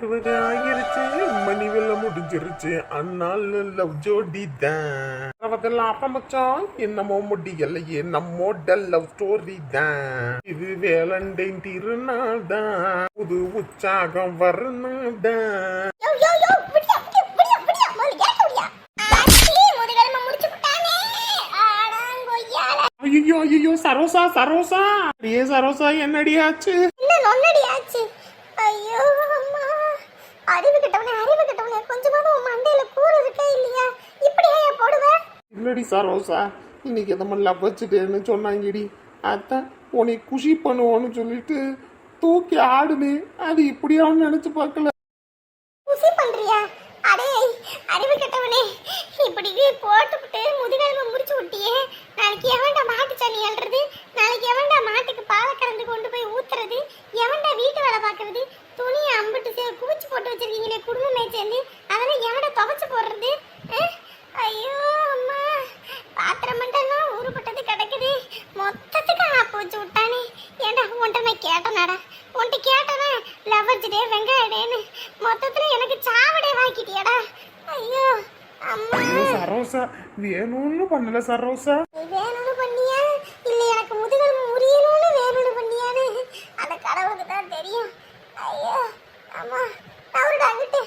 20 ஆகிருச்சு, மணி வெள்ள முடிஞ்சிருச்சு, அண்ணால் லவ் ஜோடி தான். அதெல்லாம் அப்ப மச்சான் என்னமோ முடியலையே, நம்மோட லவ் ஸ்டோரி தான். இது வேலண்டைன் திருநாள் தான், புது உற்சாகம் வரணும் தான். ஐயோ ஐயோ சரோசா சரோசா, ஏ சரோசா என்னடியாச்சு? ஐயோ அம்மா, அறிவு கிட்டவனே கொஞ்சமாவது உன் மண்டையில கூறு இருக்கே இல்லையா? இப்படியே போடுவ? இல்லடி சரோசா, இன்னைக்கு எதமா லவ் வச்சுட்டேன்னு சொன்னாங்கடி, அதான் உன்னை குஷி பண்ணுவோன்னு சொல்லிட்டு தூக்கி ஆடுனே, அது இப்படியாவும் நினைச்சு பார்க்கல. குஷி பண்றியா? அடே அறிவு கிட்டவனே, இப்படி போட்டுக்கிட்டு முதுகெலும்பு முடிச்சு விட்டியே. நாளைக்கு எவன்டா மாட்டு தண்ணி அள்ளுறது? நாளைக்கு எவன்டா மாட்டுக்கு பாலை கறந்து கொண்டு போய் ஊத்துறது? எவன்டா வீட்டு வேலை பார்க்கறது? துணியை அம்பிட்டு குவிச்சு போட்டு வச்சிருக்கீங்களே குடும்பமே சேர்ந்து, அதெல்லாம் எவன்டா துவைச்சு போடுறது? ஐயோ அம்மா, பாத்திரம் மண்டெல்லாம் ஊறுபட்டது கிடக்குது. மொத்தத்துக்கு ஆப்பு வச்சு விட்டானே. ஏண்டா உன்ட்ட நான் கேட்டனாடா, உன்ட்ட கேட்டனா லவர்ஜிடே வெங்காயடேன்னு மொத்தத்துல எனக்கு சாவடே வாக்கிட்டியாடா. ஐயோ அம்மா. சரோசா வேணும்னு பண்ணல சரோசா. வேணும்னு பண்ணியா இல்ல எனக்கு முதுகெலும்பு முறியணும்னு வேணும்னு பண்ணியான்னு அந்த கடவுளுக்கு தான் தெரியும். ஐயோ அம்மா, அவருடா அங்கிட்டு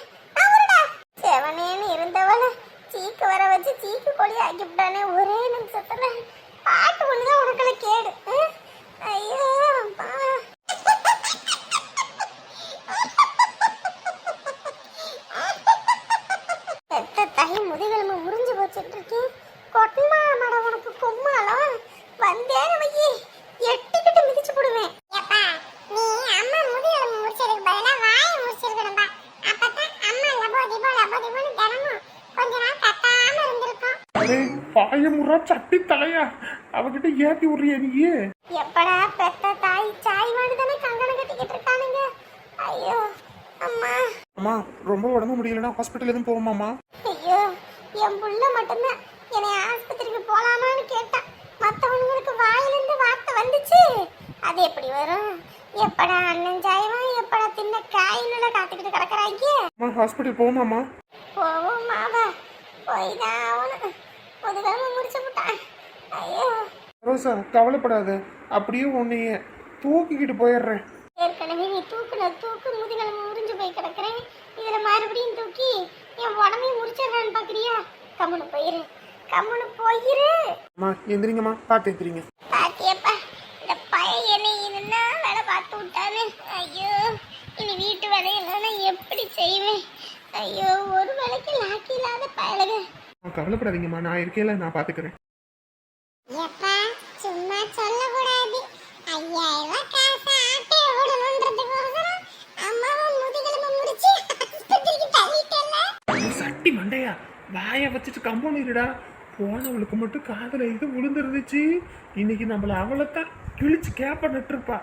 அவருடா செவனேன்னு இருந்தவள சீக்கு வர வச்சு சீக்கு கொடி ஆக்கிவிட்டானே ஒரே நிமிஷத்துல. பாட்டு ஒண்ணுதான் உனக்குள்ள கேடு. ஐயோ அம்மா. பெத்த தாய் முதுகெலும்பு முறிஞ்சு போச்சுட்டு இருக்கேன். கொட்டமா மட உனக்கு கொம்மாலம் வந்தேன்னு வையி, எட்டுக்கிட்டு மிதிச்சு போடுவேன். நீ அம்மா முதுகெலும்பு முடிச்சதுக்கு பதிலா வாயை முடிச்சிருக்கணும்பா. அப்பதான் அம்மா லபோதிபோன்னு தினமும் கொஞ்ச நாள் கத்தாம இருந்திருக்கும். அரே பாயமுறா சட்டி தலையா, அவகிட்ட ஏத்தி விடுறிய நீ? எப்படா பெத்த தாய் சாய் வாடுதானே கங்கணம் கட்டிக்கிட்டு இருக்கானுங்க. ஐயோ அம்மா. அம்மா ரொம்ப உடம்பு முடியலன்னா ஹாஸ்பிட்டல் எதுவும் போவோமாமா? ஐயோ என் புள்ள மட்டும்தான் என்னை ஆஸ்பத்திரிக்கு போலாமான்னு கேட்டான். மற்றவங்களுக்கு வாயிலிருந்து வார்த்தை வந்துச்சு, அது எப்படி வரும்? எப்படா அண்ணன் சாயவன் எப்படா தின்ன காயின்னு காத்துக்கிட்டு கிடக்குறாங்க. அம்மா ஹாஸ்பிட்டல் போவோமாமா? போவோம் மாவா, போய் தான் ஆகணும். முதுகெலும்பு முடிச்சு விட்டான். ஐயோ ரோசா கவலைப்படாத, அப்படியே உன்னைய தூக்கிக்கிட்டு போயிடுறேன். ஏற்கனவே நீ தூக்குன தூக்கு முதுகெலும்பு முறிஞ்சு போய் கிடக்குறேன். இதுல மறுபடியும் தூக்கி என் உடம்பையும் முடிச்சிடறான்னு பாக்குறியா? கம்முனு போயிரு, கம்முனு போயிரு. அம்மா எந்திரிங்கம்மா, பார்த்து எந்திரிங்க. பாத்தியப்பா, இந்த பையன் என்னை என்ன வேலை பார்த்து விட்டானு. ஐயோ இனி வீட்டு வேலையெல்லாம் எப்படி செய்வேன்? ஐயோ ஒரு வேலைக்கு லாக்கி இல்லாத பயலுங்க. கவலைப்படாதீங்கம்மா, நான் இருக்கேல, நான் பாத்துக்கிறேன். ஏப்பா சும்மா சொல்லக்கூடாது. 5000 காசு ஆட்டே ஓடணுன்றதுக்கோசரம் அம்மாவை முதுகெலும்பு முடிச்சு ஆஸ்பத்திரிக்கு தள்ளிட்டேல்ல. சட்டி மண்டையா, வாய வச்சுட்டு கம்பௌண்ட் இருடா. போனவளுக்கு மட்டும் காதல இது விழுந்துருந்துச்சு, இன்னைக்கு நம்மள அவளைத்தான் கிழிச்சு கேப்ப நட்டுருப்பா.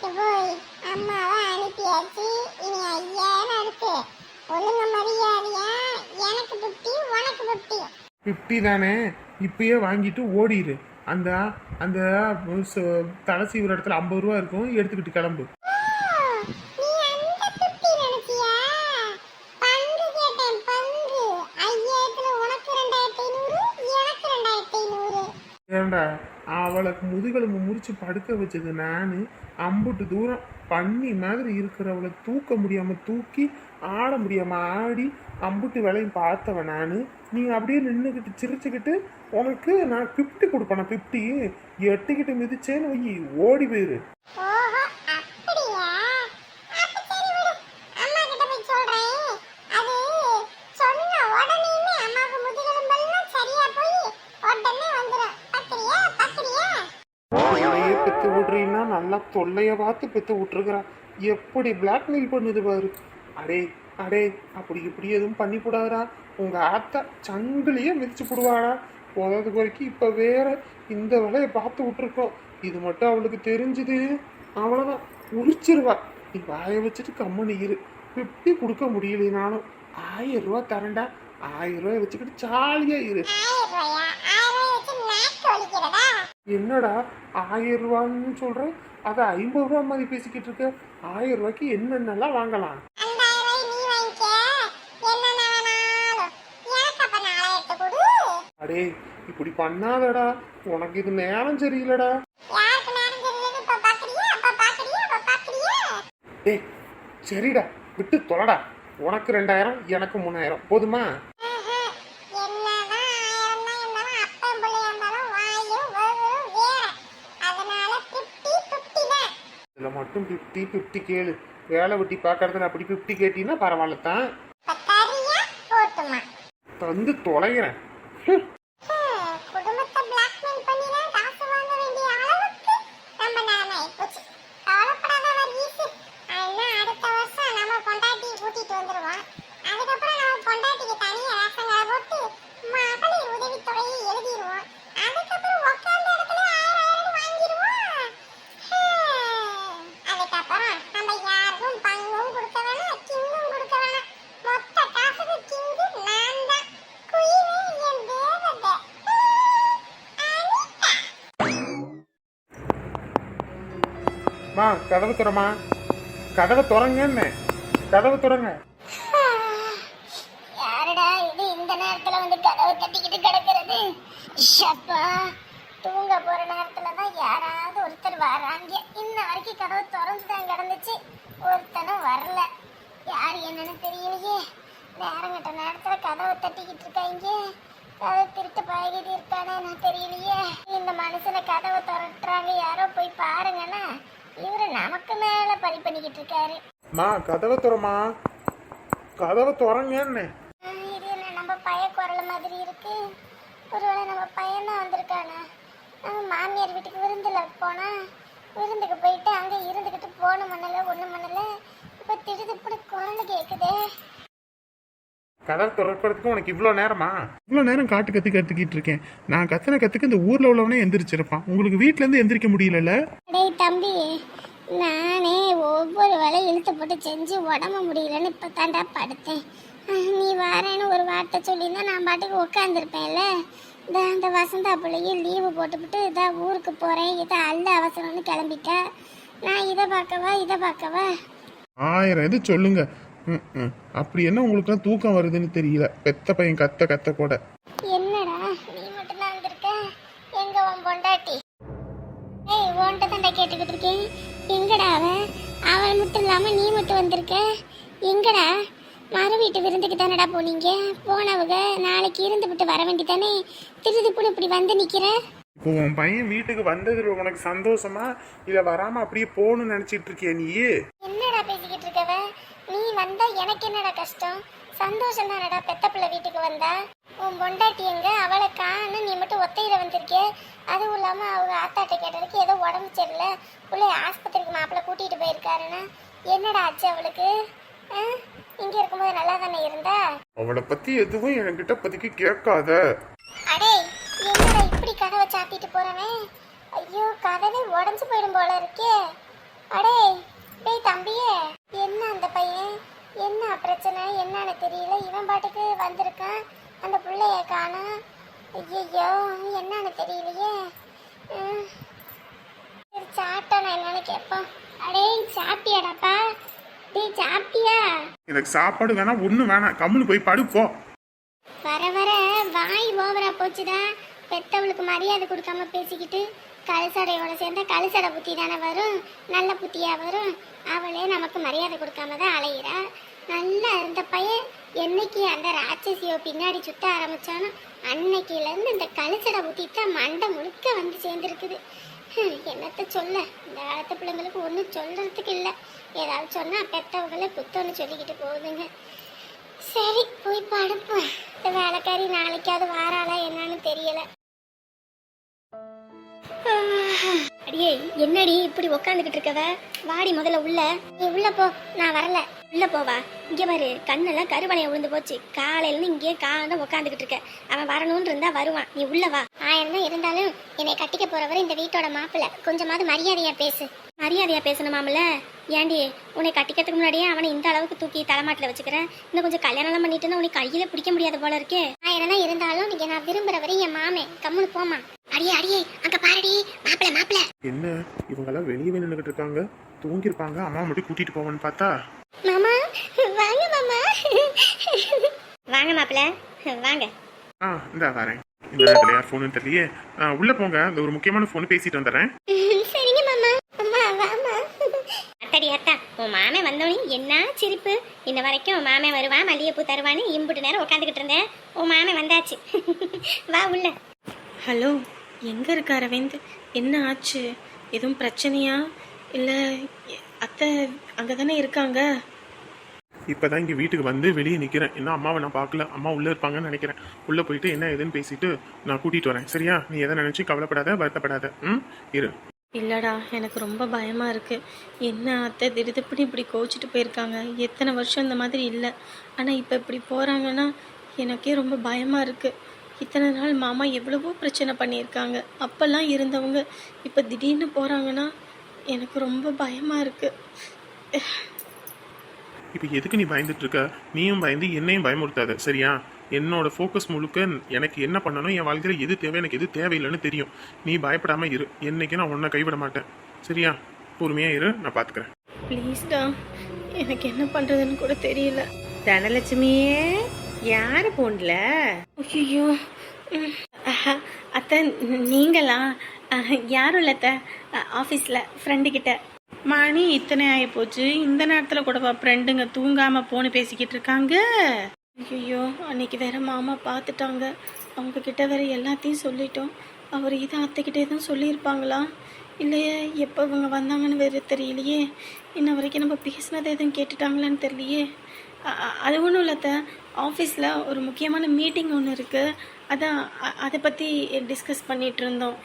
போய் அம்மாவை அனுப்பியாச்சு, இனி 5000 இருக்கு. ஒழுங்க மரியாதையா எனக்கு 50 உனக்கு 50. 50 தானே, இப்பயே வாங்கிட்டு ஓடிடு. அந்த அந்த தலை சீவுற இடத்துல 50 ரூபா இருக்கும், எடுத்துக்கிட்டு கிளம்பு. நீ அந்த 50 நினைச்சியா? பங்கு கேட்டேன், பங்கு. 5000த்துல உனக்கு 2500, எனக்கு 2500. ஏண்டா அவளுக்கு முதுகெலும்பு முறிச்சு படுக்க வச்சது நானு, அம்புட்டு தூரம் பண்ணி மாதிரி இருக்கிறவளை தூக்க முடியாம தூக்கி ஆட முடியாம ஆடி அம்புட்டு வேலையும் பார்த்தவன் நானு. நீ அப்படியே நின்றுக்கிட்டு சிரிச்சுக்கிட்டு உனக்கு நான் 50 கொடுப்பேன். 50 எட்டுக்கிட்டு மிதிச்சேன்னு வை, ஓடி போயிரு. ஓஹோ அப்படியா? அப்ப சரி விடு, அம்மா கிட்ட போய் சொல்றேன். அது சொன்ன உடனேயுமே அம்மாவுக்கு முதுகெலும்பெல்லாம் சரியா போய் உடனே வந்துடும். பத்திரியா? தொல்லையே பெத்து விடுறீன்னா நல்லா தொல்லைய பார்த்து பெத்து விட்டுருக்குறா. எப்படி பிளாக்மெயில் பண்ணுது பாரு. அடே அடே, அப்படி இப்படி எதுவும் பண்ணி போடாதா, உங்க ஆத்தா சங்கிலியே மிதிச்சு போடுவாடா. போதாத வரைக்கும் இப்ப வேற இந்த வேலையை பார்த்து விட்டுருக்கோம். இது மட்டும் அவளுக்கு தெரிஞ்சுது, அவ்வளவுதான் உரிச்சிருவா. நீ வாய வச்சுட்டு கம்மனு இரு. 50 கொடுக்க முடியலனாலும் 1000 ரூபா தரேன்டா, 1000 ரூபாய் வச்சுக்கிட்டு ஜாலியா இரு. என்னடா 1000 ரூபான்னு சொல்ற, அதை 50 ரூபா மாதிரி பேசிக்கிட்டு இருக்க. 1000 ரூபாய்க்கு என்னென்னலாம் வாங்கலாம்? அடே இப்படி பண்ணாதடா, உனக்கு இது நேரம் சரியில்லடா. யாருக்கு நேரம் தெரியலன்னு இப்ப பாக்குறியா? டேய் சரிடா, விட்டு தொலைடா. உனக்கு 2000, எனக்கு 3000 போதுமா? என்னதான் ஆயிரம் தான் இருந்தாலும் அப்பன் பிள்ளையா இருந்தாலும் வாயும் வரும் வேற. அதனால 50-50 தான். இதில் மட்டும் 50-50 கேளு. வேலை வெட்டி பார்க்கறதுல அப்படி 50 கேட்டீங்கன்னா பரவாயில்ல தான். இப்ப தரியா போட்டுமா? தந்து தொலைகிறேன். குடும்பத்தை பிளாக்மெயில் பண்ணி தான் காசு வாங்க வேண்டிய அளவுக்கு நம்ம நிலைமை ஆயிப்போச்சு. கவலைப்படாத வர்கீஸ். ஆனா அடுத்த வருஷம் நம்ம பொண்டாட்டியை கூட்டிட்டு வந்துருவோம். அதுக்கப்புறம் நம்ம பொண்டாட்டிக்கு தனியா ரேஷன் கடை போட்டு மகளிர் உதவித்தொகையை எழுதிடுவோம். அதுக்கப்புறம் உட்கார்ந்த இடத்துல 1000 வாங்கிடுவோம். அதுக்கப்புறம் நம்ம யாருக்கும் பங்கும் கொடுக்க வேணாம், கிங்கும் கொடுக்க வேணாம். மொத்த காசுக்கு கிங்கு நான் தான். குயிலே என் தேவதை. அனிதா. மா கதவு திறமா, கதவை திறங்கன்னு. கதவை திறங்க. யாருடா இது இந்த நேரத்துல வந்து கதவை தட்டிக்கிட்டு கிடக்கிறது? ஷப்பா, தூங்க போற நேரத்துல தான் யாராவது ஒருத்தர் வராங்க. இன்ன வரைக்கும் கதவு திறந்து தான் கிடந்துச்சு, ஒருத்தனும் வரல. யார் என்னன்னு தெரியலையே. நேரங்கட்ட நேரத்துல கதவை தட்டிக்கிட்டு இருக்காங்க. கதவை திருட்டு பழகிட்டு இருக்கானே நான் தெரியலையே. இந்த மனுஷனை கதவை திறட்டுறாங்க, யாரோ போய் பாருங்கன்னா இவரு நமக்கு மேல பழி பண்ணிக்கிட்டு இருக்காரு. மா கதவை திறமா, கதவை திறங்கன்னு. இது என்ன நம்ம பைய குரல் மாதிரி இருக்கு? ஒருவேளை நம்ம பையன் தான் வந்திருக்கானா? நம்ம மாமியார் வீட்டுக்கு விருந்துல போனா, விருந்துக்கு போயிட்டு அங்க இருந்துக்கிட்டு போன மண்ணல ஒண்ணு மண்ணல இப்ப திடுதிப்புடு குரல் கேக்குதே. கதவை திறக்கிறதுக்கு உனக்கு இவ்வளோ நேரமா? இவ்வளோ நேரம் காட்டு கத்திக்கிட்டு இருக்கேன். நான் கத்தின கத்துக்கு இந்த ஊர்ல உள்ளவனே எந்திரிச்சிருப்பான். உங்களுக்கு வீட்ல இருந்து எந்திரிக்க முடியல. டேய் தம்பி, நானே ஒவ்வொரு வேலையும் இழுத்து போட்டு செஞ்சு உடம்பு முடியலன்னு இப்போ தாண்டா படுத்தேன். நீ வரேன்னு ஒரு வார்த்தை சொல்லியிருந்தா நான் பாட்டுக்கு உட்காந்துருப்பேன்ல. இந்த வசந்தா பிள்ளையும் லீவு போட்டுவிட்டு இதான் ஊருக்கு போகிறேன், இதை அல்ல அவசரம்னு கிளம்பிட்டா. நான் இதை பார்க்கவா? 1000 இது சொல்லுங்க. அப்படி என்ன உங்களுக்குலாம் தூக்கம் வருதுன்னு தெரியல. பெத்த பையன் கத்த கூட. என்னடா நீ மட்டும் தான் வந்திருக்க? எங்க உன் பொண்டாட்டி? ஏய், உன்கிட்ட தான்டா கேட்டுக்கிட்டு இருக்கேன். எங்கடா அவன் மட்டும் இல்லாம நீ மட்டும் வந்திருக்க? எங்கடா? மறு வீட்டு விருந்துக்கு தானடா போனீங்க? போனவங்க நாளைக்கு இருந்துவிட்டு வர வேண்டிதானே? திருதுப்புன்னு இப்படி வந்து நிக்கிற? இப்போ உன் பையன் வீட்டுக்கு வந்ததுல உனக்கு சந்தோஷமா இல்ல வராம அப்படியே போகணும்னு நினைச்சிட்டு இருக்கியா நீ? என்னடா பேசிக்கிட்டு இருக்கவ? நீ வந்தா எனக்கு என்னடா கஷ்டம்? சந்தோஷம் தானடா பெத்த பிள்ளை வீட்டுக்கு வந்தா. உன் பொண்டாட்டி எங்க? அவளை காணு, நீ மட்டும் ஒத்தையில வந்திருக்கே. அதுவும் இல்லாம அவங்க ஆத்தாட்ட கேட்டதுக்கு ஏதோ உடம்பு சரியில்லை, பிள்ளை ஆஸ்பத்திரிக்கு மாப்பிள்ளை கூட்டிட்டு போயிருக்காருன்னா என்னடா ஆச்சு அவளுக்கு? இங்க இருக்கும்போது நல்லா தானே இருந்தா? அவளை பத்தி எதுவும் என்கிட்ட பத்திக்கு கேட்காத. அடே, என்னடா இப்படி கதவை சாத்திட்டு போறவன்? ஐயோ, கதவே உடஞ்சு போயிடும் போல இருக்கே. அடே டேய் தம்பியே, என்ன அந்த பையன்? என்ன பிரச்சனை என்னன்னு தெரியல. இவன் பாட்டுக்கு வந்திருக்கான், அந்த பிள்ளைய காணோம். ஐயோ, என்னன்னு தெரியலையே. சாப்பிட்டானா என்னன்னு கேட்போம். அடே சாப்பிட்டியாடாப்பா? டேய் சாப்பிட்டியா? எனக்கு சாப்பாடு வேணாம், ஒண்ணு வேணாம், கம்முன்னு போய் படுப்போ. வர வர வாய் ஓவரா போச்சுடா. பெத்தவளுக்கு மரியாதை கொடுக்காம பேசிக்கிட்டு கழுசடையோட சேர்ந்தா கழுசடை புத்தி தானே வரும், நல்ல புத்தியா வரும். அவளே நமக்கு மரியாதை கொடுக்காம தான் அலையிறா. நல்லா இருந்த பையன் என்னைக்கு அந்த ராட்சசியோ பின்னாடி சுத்த ஆரம்பிச்சானோ அன்னைக்கில இருந்து இந்த கழுசடை புத்தி தான் மண்டை முழுக்க வந்து சேர்ந்துருக்குது. என்னத்த சொல்ல, இந்த காலத்து பிள்ளைங்களுக்கு ஒன்றும் சொல்றதுக்கு இல்லை. ஏதாவது சொன்னா பெத்தவங்களே குத்தம்னு சொல்லிக்கிட்டு போகுதுங்க. சரி போய் படுப்போம். இந்த வேலைக்காரி நாளைக்காவது வாராளா என்னன்னு தெரியல. அடியே என்னடி இப்படி உக்காந்துக்கிட்டு இருக்கவ? வாடி முதல்ல உள்ள. நீ உள்ள போ, நான் வரல. உள்ள போவா. இங்க பாரு, கண்ணெல்லாம் கருவளையம் விழுந்து போச்சு. காலையில இருந்து இங்கே காலம் உட்காந்துக்கிட்டு இருக்க. அவன் வரணும்னு இருந்தா வருவான், நீ உள்ள வா. 1000 தான் இருந்தாலும் என்னை கட்டிக்க போறவர் இந்த வீட்டோட மாப்பிள்ளை. கொஞ்சமாவது மரியாதையா பேசு. மரியாதையா பேசணுமாமல? ஏண்டி, உன்னை கட்டிக்கிறதுக்கு முன்னாடியே அவனை இந்த அளவுக்கு தூக்கி தலைமாட்டில் வச்சுக்கிறேன். இன்னும் கொஞ்சம் கல்யாணம் பண்ணிட்டுன்னா உனக்கு கையில பிடிக்க முடியாத போல இருக்கே. 1000 தான் இருந்தாலும் நீங்க நான் விரும்புறவரை என் மாமே கம்முனு போமா. அடியே அங்க பாருடி, மாப்பிள்ளை. என்ன இவங்கெல்லாம் வெளியே நின்றுகிட்டு இருக்காங்க? தூங்கிருப்பாங்க. அம்மா மட்டும் கூட்டிட்டு போவான்னு பார்த்தா. மாமா வாங்க மாமா. வாங்க மாப்பிள்ள வாங்க. இந்த வரேன். இந்த நேரத்தில் யார் ஃபோனு தெரியலையே. உள்ளே போங்க, இந்த ஒரு முக்கியமான ஃபோன் பேசிட்டு வந்துடுறேன். சரிங்க மாமா. அம்மா வாமா. அத்தடி அத்தா, உன் மாமன் வந்தோடனே என்ன சிரிப்பு. இன்ன வரைக்கும் உன் மாமன் வருவான் மல்லிகைப்பூ தருவான்னு இம்புட்டு நேரம் உட்காந்துக்கிட்டு இருந்தேன். உன் மாமன் வந்தாச்சு. வா உள்ள. ஹலோ, எங்கே இருக்க அரவிந்த்? என்ன ஆச்சு? எதுவும் பிரச்சனையா? இல்லை அத்தை அங்கே தானே இருக்காங்க? இப்போதான் இங்கே வீட்டுக்கு வந்து வெளியே நிற்கிறேன். இன்னும் அம்மாவை நான் பார்க்கல. அம்மா உள்ளே இருப்பாங்கன்னு நினைக்கிறேன். உள்ளே போயிட்டு என்ன ஏதுன்னு பேசிட்டு நான் கூட்டிகிட்டு வரேன். சரியா? நீ எதை நினச்சி கவலைப்படாத, வருத்தப்படாத. இரு. இல்லைடா, எனக்கு ரொம்ப பயமாக இருக்குது. என்ன அத்தை திடுதிப்புன்னு இப்படி கோச்சிட்டு போயிருக்காங்க. எத்தனை வருஷம் இந்த மாதிரி இல்லை. ஆனால் இப்போ இப்படி போகிறாங்கன்னா எனக்கே ரொம்ப பயமாக இருக்குது. இத்தனை நாள் மாமா எவ்வளவோ பிரச்சனை பண்ணியிருக்காங்க. அப்போல்லாம் இருந்தவங்க இப்போ திடீர்னு போகிறாங்கன்னா எனக்கு ரொம்ப பயமாக இருக்குது. இப்போ எதுக்கு நீ பயந்துட்டு இருக்க? நீயும் பயந்து என்னையும் பயமுறுத்தாத. சரியா? என்னோட ஃபோக்கஸ் முழுக்க எனக்கு என்ன பண்ணணும், என் வாழ்க்கையில் எது தேவை, எனக்கு எது தேவையில்லைன்னு தெரியும். நீ பயப்படாம இரு. என்னைக்கு நான் உன்னை கைவிட மாட்டேன். சரியா? பொறுமையா இரு, நான் பார்த்துக்கிறேன். ப்ளீஸ்டா, எனக்கு என்ன பண்ணுறதுன்னு கூட தெரியல. தனலட்சுமியே, யாரு போன்ல? ஐயோ, அத்தை நீங்களா? யாரும் இல்லை அத்தை, ஆஃபீஸில் ஃப்ரெண்டுக்கிட்ட. மணி இத்தனை ஆகி போச்சு, இந்த நேரத்தில் கூடவா ஃப்ரெண்டுங்க தூங்காம போன்னு பேசிக்கிட்டு இருக்காங்க? ஐயோ, அன்னைக்கு வேற மாமா பார்த்துட்டாங்க. அவங்க கிட்ட வேற எல்லாத்தையும் சொல்லிட்டோம். அவர் இதை அத்தைக்கிட்டே தான் சொல்லியிருப்பாங்களா? இல்லையே, எப்போ இவங்க வந்தாங்கன்னு வேறு தெரியலையே. இன்ன வரைக்கும் நம்ம பேசினதை எதுவும் கேட்டுட்டாங்களான்னு தெரியலையே. அது ஒன்றும் இல்லை அத்தை, ஆஃபீஸில் ஒரு முக்கியமான மீட்டிங் ஒன்று இருக்குது. அதான் அதை பற்றி டிஸ்கஸ் பண்ணிகிட்டு இருந்தோம்.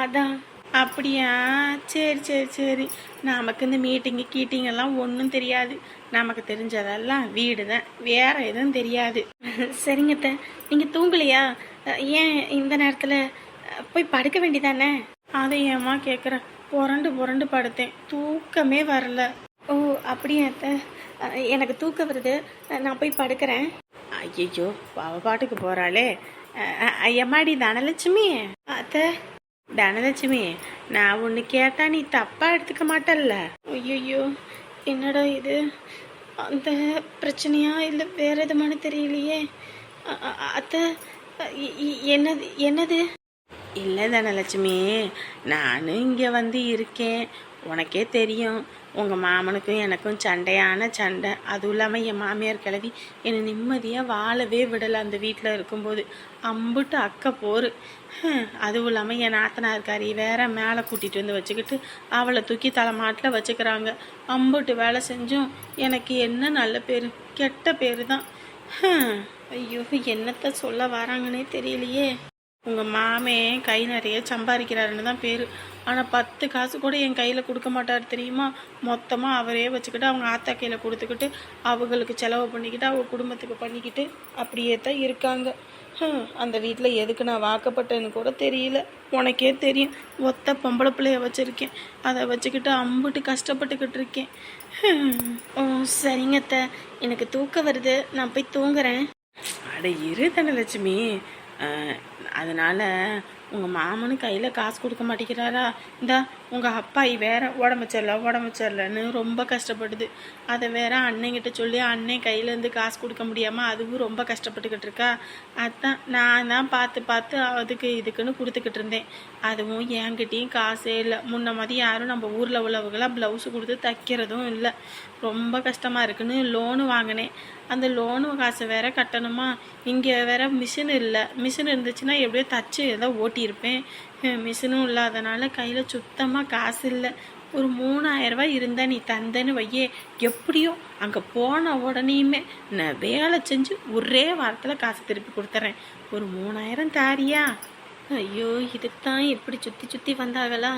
அதான். அப்படியா? சரி சரி சரி. நமக்கு இந்த மீட்டிங்கு கீட்டிங் எல்லாம் ஒன்றும் தெரியாது. நமக்கு தெரிஞ்சதெல்லாம் வீடு தான், வேற எதுவும் தெரியாது. சரிங்க அத்தை, நீங்கள் தூங்கலையா? ஏன் இந்த நேரத்தில் போய் படுக்க வேண்டியதானே? அதை ஏமா கேட்குற? புரண்டு புரண்டு படுத்தேன், தூக்கமே வரல. ஓ அப்படியா அத்தை, எனக்கு தூக்கம் வருது, நான் போய் படுக்கிறேன். ஐயோ, அவ பாட்டுக்கு போறாளே. எம்மாடி தனலட்சுமி. அத்தை. தனலட்சுமி, நான் ஒன்று கேட்டா நீ தப்பா எடுத்துக்க மாட்டல்ல? ஐயோ, என்னடா இது? அந்த பிரச்சனையா இல்லை வேற எதுமான தெரியலையே. அத்தை, என்னது என்னது? இல்லை தனலட்சுமி, நானும் இங்கே வந்து இருக்கேன். உனக்கே தெரியும், உங்கள் மாமனுக்கும் எனக்கும் சண்டையான சண்டை. அதுவும் இல்லாமல் என் மாமியார் கிளவி என்னை நிம்மதியாக வாழவே விடலை அந்த வீட்டில் இருக்கும்போது. அம்புட்டு அக்க போர். அதுவும் இல்லாமல் என் நாத்தனார்காரி வேற மேலே கூட்டிகிட்டு வந்து வச்சுக்கிட்டு அவளை தூக்கி தலைமாட்டில் வச்சுக்கிறாங்க. அம்புட்டு வேலை செஞ்சும் எனக்கு என்ன நல்ல பேர், கெட்ட பேர் தான். ஐயோ, என்னத்தை சொல்ல வராங்கன்னே தெரியலையே. உங்கள் மாமே கை நிறைய சம்பாதிக்கிறாருன்னு தான் பேர். ஆனால் 10 காசு கூட என் கையில் கொடுக்க மாட்டார் தெரியுமா? மொத்தமாக அவரே வச்சுக்கிட்டு அவங்க ஆத்தா கையில் கொடுத்துக்கிட்டு அவங்களுக்கு செலவு பண்ணிக்கிட்டு அவங்க குடும்பத்துக்கு பண்ணிக்கிட்டு அப்படியே தான் இருக்காங்க. அந்த வீட்டில் எதுக்கு நான் வாக்கப்பட்டேன்னு கூட தெரியல. உனக்கே தெரியும், ஒத்த பொம்பளை பிள்ளைய வச்சுருக்கேன். அதை வச்சுக்கிட்டு அம்புட்டு கஷ்டப்பட்டுக்கிட்டு இருக்கேன். ஓ சரிங்க அத்தை, எனக்கு தூக்கம் வருது, நான் போய் தூங்குறேன். அட இரு தனலட்சுமி. அதனால் உங்கள் மாமனும் கையில் காசு கொடுக்க மாட்டேங்கிறாரா? இந்தா உங்கள் அப்பாயி வேற உடம்பு சரியில்லைன்னு ரொம்ப கஷ்டப்படுது. அதை வேற அண்ணங்கிட்ட சொல்லி அண்ணன் கையிலேருந்து காசு கொடுக்க முடியாமல் அதுவும் ரொம்ப கஷ்டப்பட்டுக்கிட்டு இருக்கா. அதான் நான் தான் பார்த்து அதுக்கு இதுக்குன்னு கொடுத்துக்கிட்டு இருந்தேன். அதுவும் என்கிட்டையும் காசே இல்லை. முன்ன மாதிரி யாரும் நம்ம ஊரில் உள்ளவங்களாம் ப்ளவுஸு கொடுத்து தைக்கிறதும் இல்லை. ரொம்ப கஷ்டமாக இருக்குன்னு லோனு வாங்கினேன். அந்த லோனு காசை வேற கட்டணுமா? இங்கே வேற மிஷின் இல்லை. மிஷின் இருந்துச்சுன்னா எப்படியோ தச்சு ஏதோ ஓட்டியிருப்பேன். மிஷினும் இல்லாதனால கையில் சுத்தமாக காசு இல்லை. ஒரு 3000 ரூபாய் இருந்தால் நீ தந்தேன்னு வையே, எப்படியோ அங்கே போன உடனேயுமே நான் வேலை செஞ்சு ஒரே வாரத்தில் காசு திருப்பி கொடுத்துட்றேன். ஒரு 3000 தாரியா? ஐயோ, இதுதான் எப்படி சுற்றி வந்தாங்களா?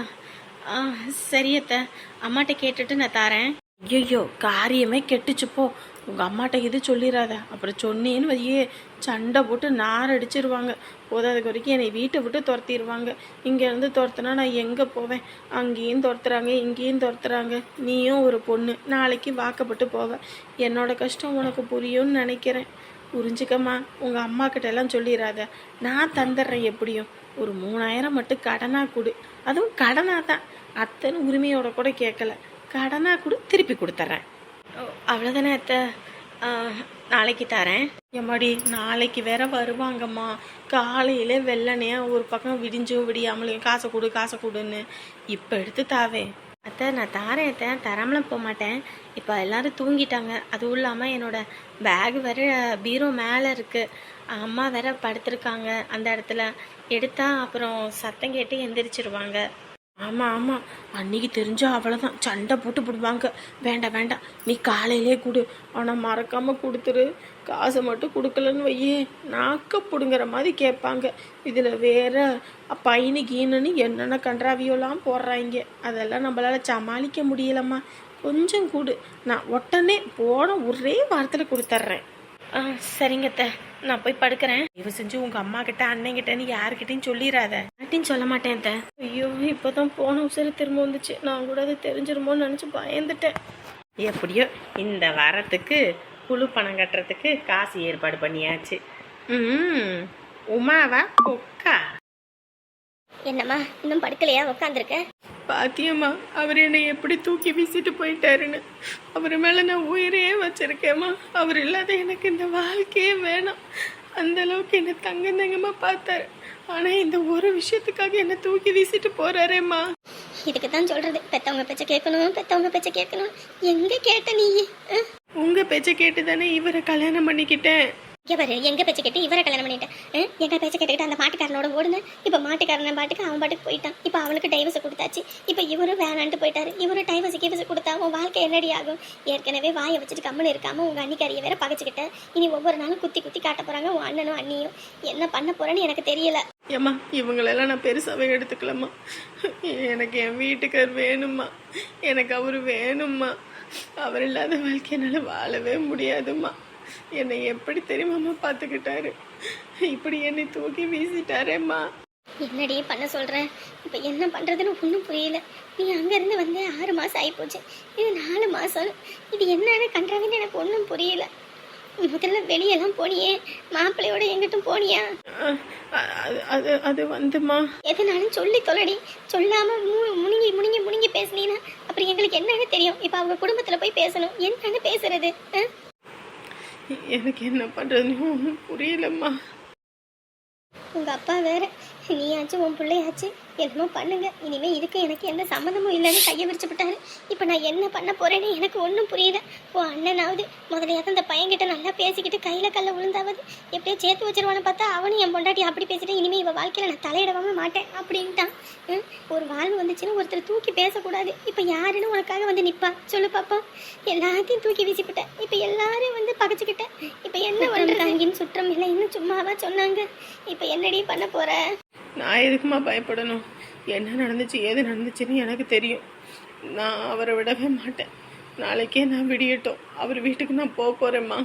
சரி அத்தை, அம்மாட்ட கேட்டுட்டு நான் தாரேன். ஐயோ, காரியமே கெட்டுச்சுப்போ. உங்கள் அம்மாட்ட இது சொல்லிடாத. அப்புறம் சொன்னேன்னு வையே, சண்டை போட்டு நார் அடிச்சிருவாங்க. போதாதுக்கு வரைக்கும் என்னை வீட்டை விட்டு துரத்திடுவாங்க. இங்கேருந்து துரத்துனா நான் எங்கே போவேன்? அங்கேயும் துரத்துறாங்க, இங்கேயும் துரத்துறாங்க. நீயும் ஒரு பொண்ணு, நாளைக்கு வாக்கப்பட்டு போவேன். என்னோட கஷ்டம் உனக்கு புரியும்னு நினைக்கிறேன். புரிஞ்சுக்கம்மா. உங்கள் அம்மா கிட்ட எல்லாம் சொல்லிடாத. நான் தந்துடுறேன். எப்படியும் ஒரு 3000 மட்டும் கடனாக கொடு. அதுவும் கடனாக தான், அத்தனை உரிமையோட கூட கேட்கல. கடனாக கொடு, திருப்பி கொடுத்துட்றேன். அவ்வளோதானே அத்தை? நாளைக்கு தரேன். எம்மாடி நாளைக்கு வேற வருவாங்கம்மா. காலையில் வெள்ளனையா ஒரு பக்கம் விடிஞ்சும் விடியாமலையும் காசை கொடு காசை கொடுன்னு இப்போ எடுத்து தாவே. அத்தை நான் தாரேன் அத்தை, தராமலாம் போக மாட்டேன். இப்போ எல்லாரும் தூங்கிட்டாங்க. அதுவும் இல்லாமல் என்னோட பேக் வேற பீரோ மேலே இருக்குது. அம்மா வேற படுத்திருக்காங்க அந்த இடத்துல. எடுத்தா அப்புறம் சத்தம் கேட்டு எந்திரிச்சிருவாங்க. ஆமாம் ஆமாம், அன்னைக்கு தெரிஞ்சா அவ்வளோதான், சண்டை போட்டு போடுவாங்க. வேண்டாம் வேண்டாம், நீ காலையிலே கொடு. ஆனால் மறக்காமல் கொடுத்துரு. காசை மட்டும் கொடுக்கலன்னு வையே நாக்க பிடுங்குற மாதிரி கேட்பாங்க. இதில் வேற பையனு கீனுன்னு என்னென்ன கன்றாவியோலாம் போடுறாங்க. அதெல்லாம் நம்மளால் சமாளிக்க முடியலம்மா. கொஞ்சம் கொடு, நான் உடனே போன ஒரே வாரத்தில் கொடுத்துட்றேன். சரிங்க அத்தை, நான் போய் படுக்கிறேன். இவ செஞ்சு உங்கள் அம்மா கிட்ட அண்ணங்கிட்டன்னு யாருக்கிட்டையும் சொல்லிடாத. யார்ட்டையும் சொல்ல மாட்டேன் அத்தை. ஐயோ இப்போ தான் போன உசரு திரும்ப வந்துச்சு. நான் கூட அது தெரிஞ்சிருமோன்னு நினச்சி பயந்துட்டேன். எப்படியோ இந்த வாரத்துக்கு குழு பணம் கட்டுறதுக்கு காசு ஏற்பாடு பண்ணியாச்சு. உமாவா கொக்கா? என்னம்மா இன்னும் படுக்கலையா? உட்காந்துருக்க. பாத்தியம்மா அவர் என்னை எப்படி தூக்கி வீசிட்டு போயிட்டாருன்னு. அவர் மேலே நான் உயிரே வச்சிருக்கேம்மா. அவர் இல்லாத எனக்கு இந்த வாழ்க்கையே வேணாம். அந்த அளவுக்கு என்னை தங்கமா பார்த்தாரு. ஆனால் இந்த ஒரு விஷயத்துக்காக என்னை தூக்கி வீசிட்டு போறாரேம்மா. இதுக்கு தான் சொல்றது, பெத்தவங்க பேச்ச கேட்கணும், பெத்தவங்க பேச்ச கேட்கணும். எங்க கேட்ட நீ? உங்க பேச்ச கேட்டு தானே இவரை கல்யாணம் பண்ணிக்கிட்டேன். பாரு, எங்க பேச்ச கேட்டு இவரை கல்யாணம் பண்ணிட்டேன். எங்க பேச்ச கேட்டுக்கிட்டு அந்த மாட்டுக்காரனோட ஓடுன. இப்ப மாட்டுக்காரன் பாட்டுக்கு அவன் பாட்டுக்கு போயிட்டான். இப்ப அவனுக்கு டைவர்ஸ் கொடுத்தாச்சு. இப்ப இவரும் வேணான்ட்டு போயிட்டாரு. இவரு டைவர்ஸ் கொடுத்தா உன் வாழ்க்கை என்னடி ஆகும்? ஏற்கனவே வாயை வச்சுட்டு கம்முன்னு இருக்காம உங்க அண்ணிக்காரியை வேற பகைச்சுக்கிட்ட. இனி ஒவ்வொரு நாளும் குத்தி குத்தி காட்ட போறாங்க உன் அண்ணனும் அண்ணியும். என்ன பண்ண போறேன்னு எனக்கு தெரியல. ஏம்மா இவங்களெல்லாம் நான் பெருசாவே எடுத்துக்கலாமா? எனக்கு என் வீட்டுக்கார் வேணும்மா. எனக்கு அவரு வேணும்மா. அவர் இல்லாத வாழ்க்கை என்னால் வாழவே முடியாதும்மா. என்னை எப்படி தெரியுமாம்மா பார்த்துக்கிட்டாரு. இப்படி என்னை தூக்கி வீசிட்டாரேம்மா. என்னடி பண்ண சொல்றேன்? இப்ப என்ன பண்றதுன்னு ஒன்றும் புரியல. நீ அங்கிருந்து வந்து 6 மாசம் ஆயிப்போச்சு. இது 4 மாசம். இது என்னன்னு கண்டாங்கன்னு எனக்கு ஒன்றும் புரியல. முதல்ல வெளியெல்லாம் போனியே, மாப்பிள்ளையோட எங்கிட்டும் போனியா? அது வந்துமா. எதுனாலும் சொல்லி தொலைடி. சொல்லாம முழுங்கி முழுங்கி முழுங்கி பேசுனீங்கன்னா அப்புறம் எங்களுக்கு என்னன்னு தெரியும். இப்ப அவங்க குடும்பத்துல போய் பேசணும். என்னன்னு பேசுறது? எனக்கு என்ன பண்றதுன்னு ஒன்றும் புரியலம்மா. உங்க அப்பா வேற, நீயாச்சும் உன் பிள்ளையாச்சு என்னமோ பண்ணுங்க. இனிமே இதுக்கு எனக்கு எந்த சம்மந்தமும் இல்லைன்னு கையை விரிச்சுப்பட்டாரு. இப்போ நான் என்ன பண்ண போறேன்னு எனக்கு ஒன்றும் புரியல. உன் அண்ணனாவது முதலையாவது அந்த பையன்கிட்ட நல்லா பேசிக்கிட்டு கையில கல்ல விழுந்தாவது எப்படியோ சேர்த்து வச்சிருவான்னு பார்த்தா அவனும் என் பொண்டாட்டி அப்படி பேசிட்டு இனிமே இவ வாழ்க்கையில நான் தலையிடவாம மாட்டேன் அப்படின்ட்டான். ஒரு வாழ்வு வந்துச்சுன்னா ஒருத்தர் தூக்கி பேசக்கூடாது. இப்போ யாருன்னு உனக்காக வந்து நிப்பா சொல்லு பாப்பா? எல்லாத்தையும் தூக்கி வீசிவிட்டேன். இப்போ எல்லாரும் வந்து பகைச்சுக்கிட்டேன். இப்போ என்ன பண்றாங்கன்னு சுற்றம் இல்லை, இன்னும் சும்மாவா சொன்னாங்க. இப்போ என்னடி பண்ண போற? நான் எதுக்குமா பயப்படணும்? என்ன நடந்துச்சு ஏது நடந்துச்சுன்னு எனக்கு தெரியும். நான் அவரை விடவே மாட்டேன். நாளைக்கே நான் விடியட்டும். அவர் வீட்டுக்கு நான் போறேம்மா.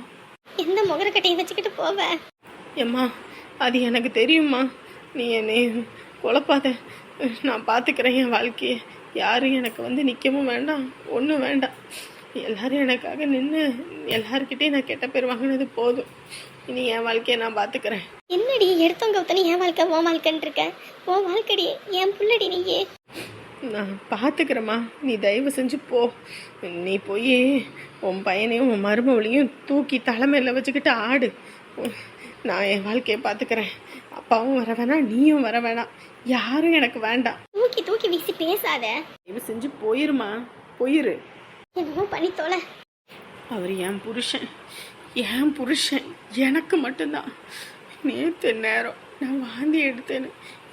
எந்த முகரக்கட்டையை வச்சுக்கிட்டு போவ? ஏம்மா அது எனக்கு தெரியும்மா. நீ என்னை குழப்பாத. நான் பார்த்துக்கிறேன் என் வாழ்க்கையை. யாரும் எனக்கு வந்து நிற்கவும் வேண்டாம், ஒன்றும் வேண்டாம். எல்லாரும் எனக்காக நின்று எல்லாருக்கிட்டையும் நான் கெட்ட பேர் வாங்கினது போதும். இனி என் வாழ்க்கையை நான் பார்த்துக்கிறேன். என்னடி எடுத்தவங்க ஒருத்தனி என் வாழ்க்கை உன் வாழ்க்கைன்னு இருக்க? உன் வாழ்க்கடி என் புள்ளடி. நீயே நான் பார்த்துக்கிறேம்மா. நீ தயவு செஞ்சு போ. நீ போய் உன் பையனையும் உன் மருமவளையும் தூக்கி தலைமையில் வச்சுக்கிட்டு ஆடு. நான் என் வாழ்க்கையை பார்த்துக்கிறேன். அப்பாவும் வர வேணாம், நீயும் வர வேணாம். யாரும் எனக்கு வேண்டாம். தூக்கி தூக்கி வீசி பேசாத. தயவு செஞ்சு போயிருமா, போயிரு. என்னமோ பண்ணி தோல. அவர் என் புருஷன் எனக்கு மட்டும்தான். நேற்று நேரம் நான் வாந்தி எடுத்தேன்னு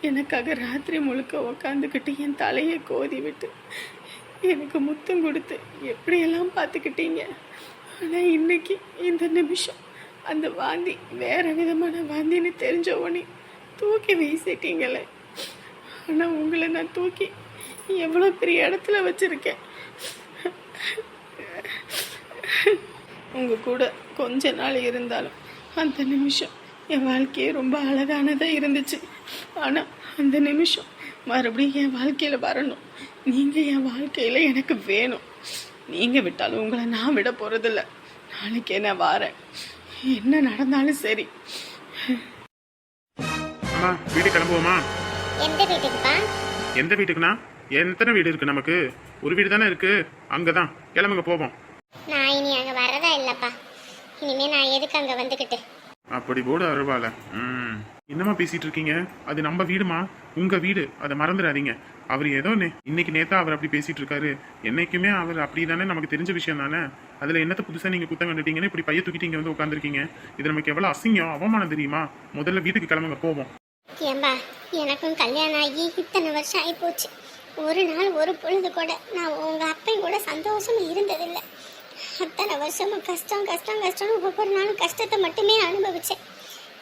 எனக்காக ராத்திரி முழுக்க உக்காந்துக்கிட்டு என் தலையை கோதி விட்டு எனக்கு முத்தம் கொடுத்து எப்படியெல்லாம் பார்த்துக்கிட்டீங்க. ஆனால் இன்னைக்கு இந்த நிமிஷம் அந்த வாந்தி வேற விதமான வாந்தின்னு தெரிஞ்ச உடனே தூக்கி வீசிட்டீங்களே. ஆனால் உங்களை நான் தூக்கி எவ்வளோ பெரிய இடத்துல வச்சுருக்கேன். உங்கள் கூட கொஞ்ச நாள் இருந்தாலும் அந்த நிமிஷம் என் வாழ்க்கையே ரொம்ப அழகானதாக இருந்துச்சு. ஆனால் அந்த நிமிஷம் மறுபடியும் என் வாழ்க்கையில் வரணும். நீங்கள் என் வாழ்க்கையில் எனக்கு வேணும். நீங்கள் விட்டாலும் உங்களை நான் விட போகிறதில்ல. நாளைக்கே நான் வாரேன். என்ன நடந்தாலும் சரி. அம்மா வீடு கிளம்புவோமா? எந்த வீட்டுக்குப்பா? எந்த வீட்டுக்குண்ணா? எத்தனை வீடு இருக்கு நமக்கு? ஒரு வீடு தானே இருக்கு. அங்கதான் கிளம்புங்க போவோம். நான் இனி அங்க வரதா இல்லப்பா. இனிமே நான் எதுக்கு அங்க வந்துக்கிட்டு. அப்படி போடு அருவால. என்னம்மா பேசிட்டு இருக்கீங்க? அது நம்ம வீடுமா, உங்க வீடு, அதை மறந்துடாதீங்க. அவர் ஏதோ இன்னைக்கு நேத்தா அவர் அப்படி பேசிட்டு இருக்காரு. என்னைக்குமே அவர் அப்படி தானே, நமக்கு தெரிஞ்ச விஷயம் தானே. அதுல என்னத்த புதுசா நீங்க குத்தம் கண்டுட்டீங்கன்னு இப்படி பைய தூக்கிட்டு இங்க வந்து உட்காந்துருக்கீங்க. இது நமக்கு எவ்வளவு அசிங்கம், அவமானம் தெரியுமா? முதல்ல வீட்டுக்கு கிளம்புங்க, போவோம். ஏம்பா, எனக்கும் கல்யாணம் ஆகி இத்தனை வருஷம் ஆகி போச்சு. ஒரு நாள் ஒரு பொழுது கூட நான் உங்க அப்பையும் கூட சந்தோஷமா இருந்ததில்லை. அத்தனை வருஷமும் கஷ்டம் கஷ்டம் கஷ்டம்னு ஒவ்வொரு நாளும் கஷ்டத்தை மட்டுமே அனுபவிச்சேன்.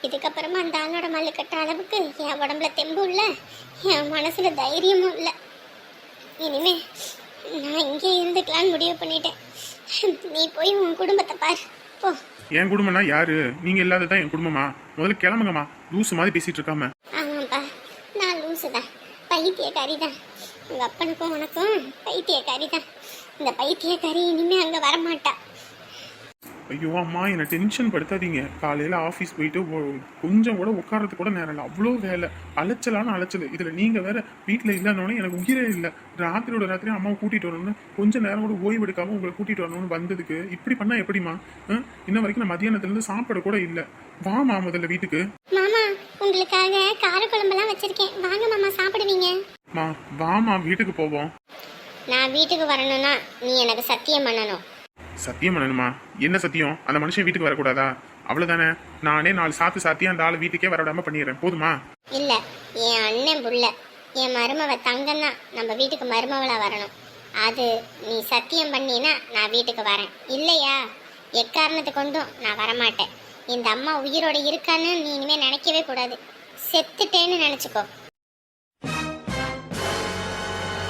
இதுக்கப்புறமா அந்த ஆளோட மல்லு கட்டுற அளவுக்கு என் உடம்புல தெம்பும் இல்லை, என் மனசுல தைரியமும் இல்லை. இனிமே நான் இங்கே இருந்துக்கலான்னு முடிவு பண்ணிட்டேன். நீ போய் உன் குடும்பத்தை பாரு, போ. என் குடும்பம்னா யாரு? நீங்க இல்லாததான் என் குடும்பமா? முதல்ல கிளம்புங்கம்மா, லூசு மாதிரி பேசிட்டு இருக்காம. ஆமாப்பா, நான் லூசு தான், பைத்தியக்காரி தான். உங்க அப்பனுக்கும் உனக்கும் பைத்தியக்காரி தான். இந்த பைத்தியக்காரி இனிமே அங்க வரமாட்டா. ஐயோ அம்மா, என்னை டென்ஷன் படுத்தாதீங்க. காலையில் ஆஃபீஸ் போயிட்டு கொஞ்சம் கூட உட்காரத்துக்கு கூட நேரம் இல்லை, அவ்வளோ வேலை, அலைச்சலான அலைச்சல். இதில் நீங்கள் வேற வீட்டில் இல்லைன்னொன்னே எனக்கு உயிரே இல்லை. ராத்திரியோட ராத்திரி அம்மாவை கூட்டிகிட்டு வரணும்னு கொஞ்சம் நேரம் கூட ஓய்வு எடுக்காமல் உங்களை கூட்டிகிட்டு வரணும்னு வந்ததுக்கு இப்படி பண்ணால் எப்படிமா? இன்ன வரைக்கும் நான் மதியானத்துலேருந்து சாப்பிட கூட இல்லை. வாமா முதல்ல வீட்டுக்கு. மாமா, உங்களுக்காக காரக்குழம்பெல்லாம் வச்சிருக்கேன், வாங்க மாமா, சாப்பிடுவீங்க. மா வாமா, வீட்டுக்கு போவோம். நான் வீட்டுக்கு வரணும்னா நீ எனக்கு சத்தியம் பண்ணணும். சத்தியம் பண்ணணுமா? என்ன சத்தியம்? அந்த மனுஷன் வீட்டுக்கு வரக்கூடாதா? அவ்வளவுதானே. நானே 4 சாத்தி அந்த ஆள் வீட்டுக்கே வரவிடாம பண்ணிடுறேன், போதுமா? இல்ல, என் அண்ணன் புள்ள, என் மருமவ தங்கம் தான் நம்ம வீட்டுக்கு மருமவளா வரணும். அது நீ சத்தியம் பண்ணினா நான் வீட்டுக்கு வரேன். இல்லையா, எக்காரணத்தை கொண்டும் நான் வரமாட்டேன். இந்த அம்மா உயிரோட இருக்கான்னு நீ இனிமே நினைக்கவே கூடாது. செத்துட்டேன்னு நினைச்சுக்கோ.